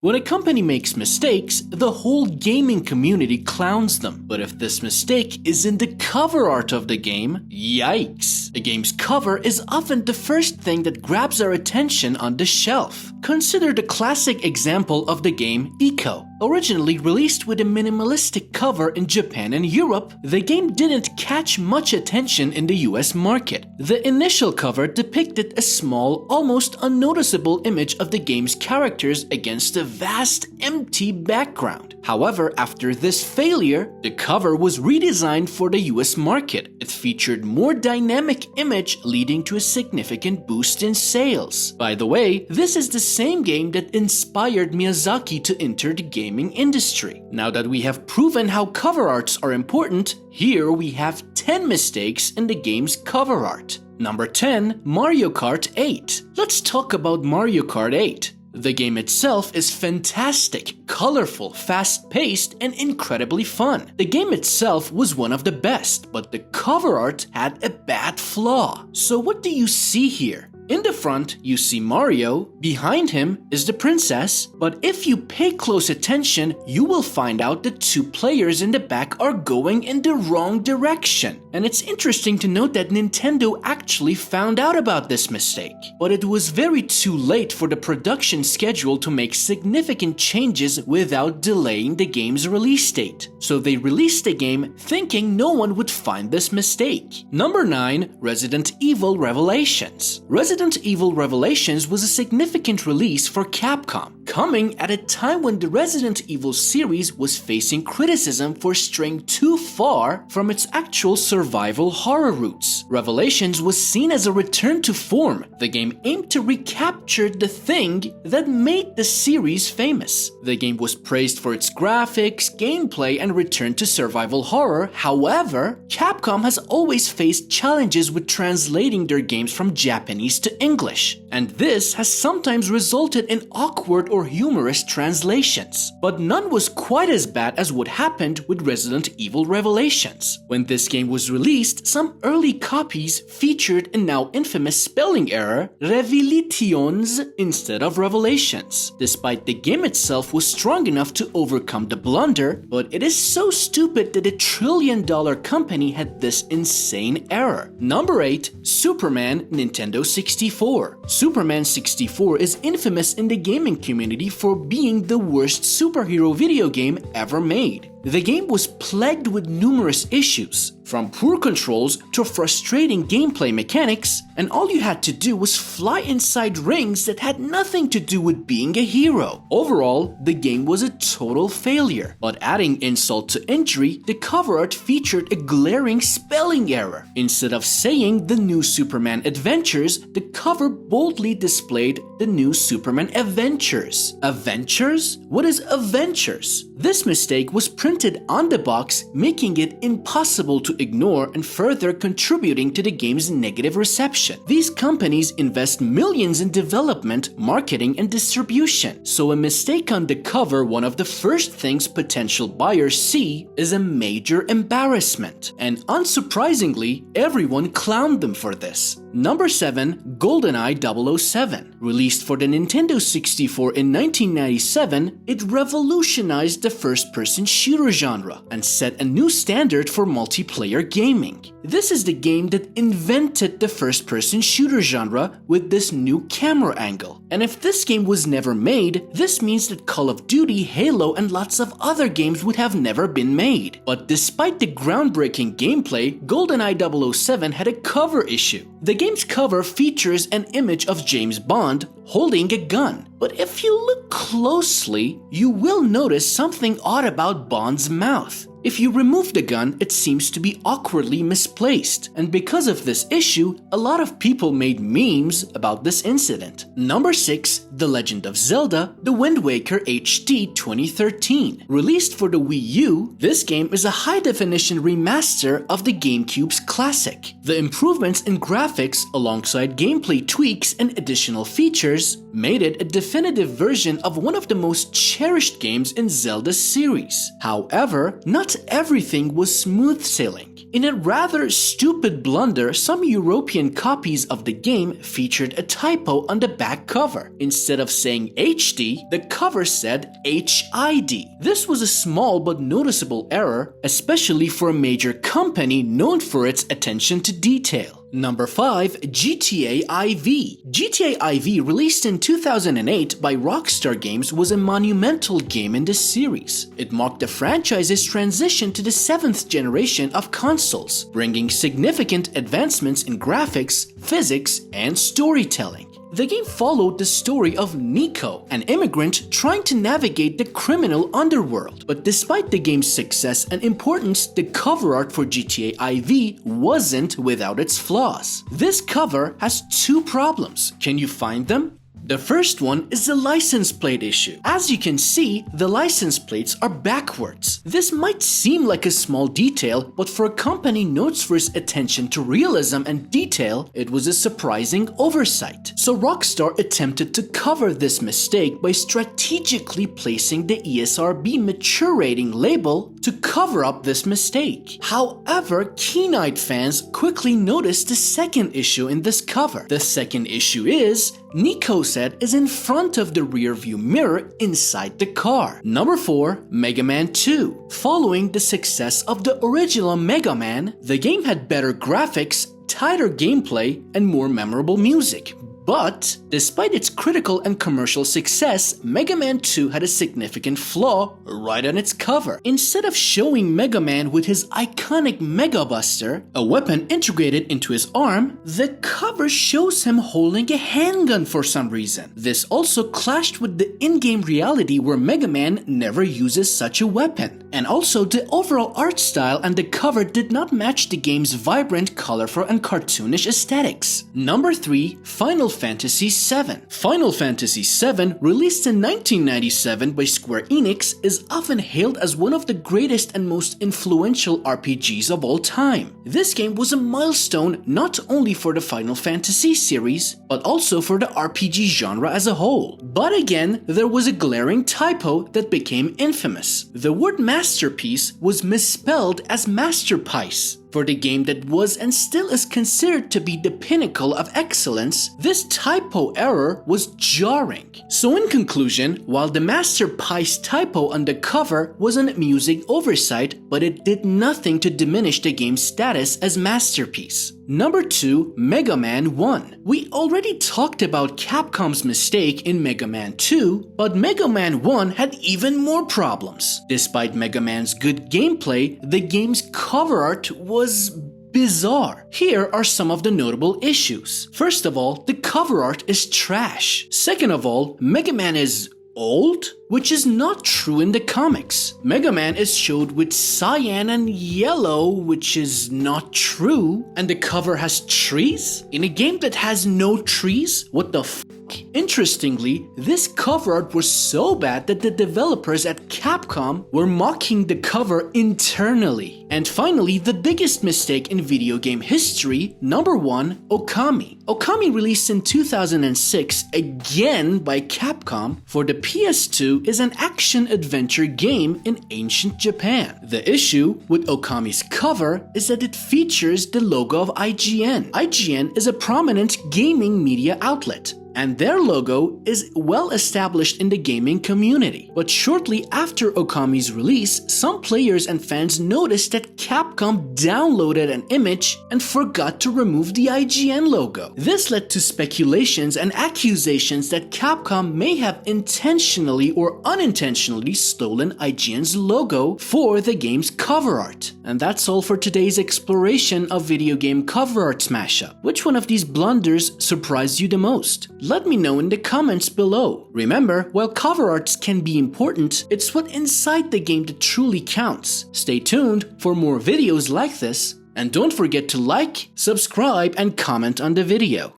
When a company makes mistakes, the whole gaming community clowns them. But if this mistake is in the cover art of the game, yikes! A game's cover is often the first thing that grabs our attention on the shelf. Consider the classic example of the game Ico. Originally released with a minimalistic cover in Japan and Europe, the game didn't catch much attention in the US market. The initial cover depicted a small, almost unnoticeable image of the game's characters against a vast, empty background. However, after this failure, the cover was redesigned for the US market. It featured more dynamic image, leading to a significant boost in sales. By the way, this is the same game that inspired Miyazaki to enter the gaming industry. Now that we have proven how cover arts are important, here we have 10 mistakes in the game's cover art. Number 10. Mario Kart 8. Let's talk about Mario Kart 8. The game itself is fantastic, colorful, fast-paced, and incredibly fun. The game itself was one of the best, but the cover art had a bad flaw. So what do you see here? In the front, you see Mario, behind him is the princess, but if you pay close attention, you will find out the two players in the back are going in the wrong direction. And it's interesting to note that Nintendo actually found out about this mistake. But it was very too late for the production schedule to make significant changes without delaying the game's release date. So they released the game thinking no one would find this mistake. Number 9. Resident Evil Revelations. Resident Evil Revelations was a significant release for Capcom, coming at a time when the Resident Evil series was facing criticism for straying too far from its actual survival horror roots. Revelations was seen as a return to form. The game aimed to recapture the thing that made the series famous. The game was praised for its graphics, gameplay, and return to survival horror. However, Capcom has always faced challenges with translating their games from Japanese to English, and this has sometimes resulted in awkward or humorous translations. But none was quite as bad as what happened with Resident Evil Revelations. When this game was released, some early copies featured a now infamous spelling error, Revelations instead of Revelations. Despite the game itself was strong enough to overcome the blunder, but it is so stupid that a trillion-dollar company had this insane error. Number 8. Superman Nintendo 64. Superman 64 is infamous in the gaming community for being the worst superhero video game ever made. The game was plagued with numerous issues, from poor controls to frustrating gameplay mechanics, and all you had to do was fly inside rings that had nothing to do with being a hero. Overall, the game was a total failure. But adding insult to injury, the cover art featured a glaring spelling error. Instead of saying the new Superman Adventures, the cover boldly displayed the new Superman Adventures. Adventures? What is Adventures? This mistake was printed on the box, making it impossible to ignore and further contributing to the game's negative reception. These companies invest millions in development, marketing, and distribution, so a mistake on the cover, one of the first things potential buyers see, is a major embarrassment. And unsurprisingly, everyone clowned them for this. Number 7. GoldenEye 007. Released for the Nintendo 64 in 1997, it revolutionized the first-person shooter genre and set a new standard for multiplayer gaming. This is the game that invented the first-person shooter genre with this new camera angle. And if this game was never made, this means that Call of Duty, Halo, and lots of other games would have never been made. But despite the groundbreaking gameplay, GoldenEye 007 had a cover issue. The game's cover features an image of James Bond holding a gun. But if you look closely, you will notice something odd about Bond's mouth. If you remove the gun, it seems to be awkwardly misplaced, and because of this issue, a lot of people made memes about this incident. Number 6. The Legend of Zelda: The Wind Waker HD 2013. Released for the Wii U, this game is a high-definition remaster of the GameCube's classic. The improvements in graphics, alongside gameplay tweaks and additional features, players made it a definitive version of one of the most cherished games in Zelda's series. However, not everything was smooth sailing. In a rather stupid blunder, some European copies of the game featured a typo on the back cover. Instead of saying HD, the cover said HID. This was a small but noticeable error, especially for a major company known for its attention to detail. Number 5. GTA IV. GTA IV, released in 2008 by Rockstar Games, was a monumental game in the series. It marked the franchise's transition to the 7th generation of consoles, bringing significant advancements in graphics, physics, and storytelling. The game followed the story of Nico, an immigrant trying to navigate the criminal underworld. But despite the game's success and importance, the cover art for GTA IV wasn't without its flaws. This cover has two problems. Can you find them? The first one is the license plate issue. As you can see, the license plates are backwards. This might seem like a small detail, but for a company known for its attention to realism and detail, it was a surprising oversight. So Rockstar attempted to cover this mistake by strategically placing the ESRB mature rating label to cover up this mistake. However, keen-eyed fans quickly noticed the second issue in this cover. The second issue is Nico's head is in front of the rear view mirror inside the car. Number 4. Mega Man 2. Following the success of the original Mega Man, the game had better graphics, tighter gameplay, and more memorable music. But, despite its critical and commercial success, Mega Man 2 had a significant flaw right on its cover. Instead of showing Mega Man with his iconic Mega Buster, a weapon integrated into his arm, the cover shows him holding a handgun for some reason. This also clashed with the in-game reality where Mega Man never uses such a weapon. And also, the overall art style and the cover did not match the game's vibrant, colorful, and cartoonish aesthetics. Number 3. Final Fantasy VII. Final Fantasy VII, released in 1997 by Square Enix, is often hailed as one of the greatest and most influential RPGs of all time. This game was a milestone not only for the Final Fantasy series, but also for the RPG genre as a whole. But again, there was a glaring typo that became infamous. The word masterpiece was misspelled as masterpiece. For the game that was and still is considered to be the pinnacle of excellence, this typo error was jarring. So in conclusion, while the masterpiece typo on the cover was an amusing oversight, but it did nothing to diminish the game's status as masterpiece. Number 2. Mega Man 1. We already talked about Capcom's mistake in Mega Man 2, but Mega Man 1 had even more problems. Despite Mega Man's good gameplay, the game's cover art was bizarre. Here are some of the notable issues. First of all, the cover art is trash. Second of all, Mega Man is old, which is not true in the comics. Mega Man is showed with cyan and yellow, which is not true. And the cover has trees? In a game that has no trees? What the f***? Interestingly, this cover art was so bad that the developers at Capcom were mocking the cover internally. And finally, the biggest mistake in video game history, number 1, Okami. Okami, released in 2006 again by Capcom for the PS2, is an action-adventure game in ancient Japan. The issue with Okami's cover is that it features the logo of IGN. IGN is a prominent gaming media outlet, and their logo is well established in the gaming community. But shortly after Okami's release, some players and fans noticed that Capcom downloaded an image and forgot to remove the IGN logo. This led to speculations and accusations that Capcom may have intentionally or unintentionally stolen IGN's logo for the game's cover art. And that's all for today's exploration of video game cover art smash-up. Which one of these blunders surprised you the most? Let me know in the comments below. Remember, while cover arts can be important, it's what inside the game that truly counts. Stay tuned for more videos like this, and don't forget to like, subscribe, and comment on the video.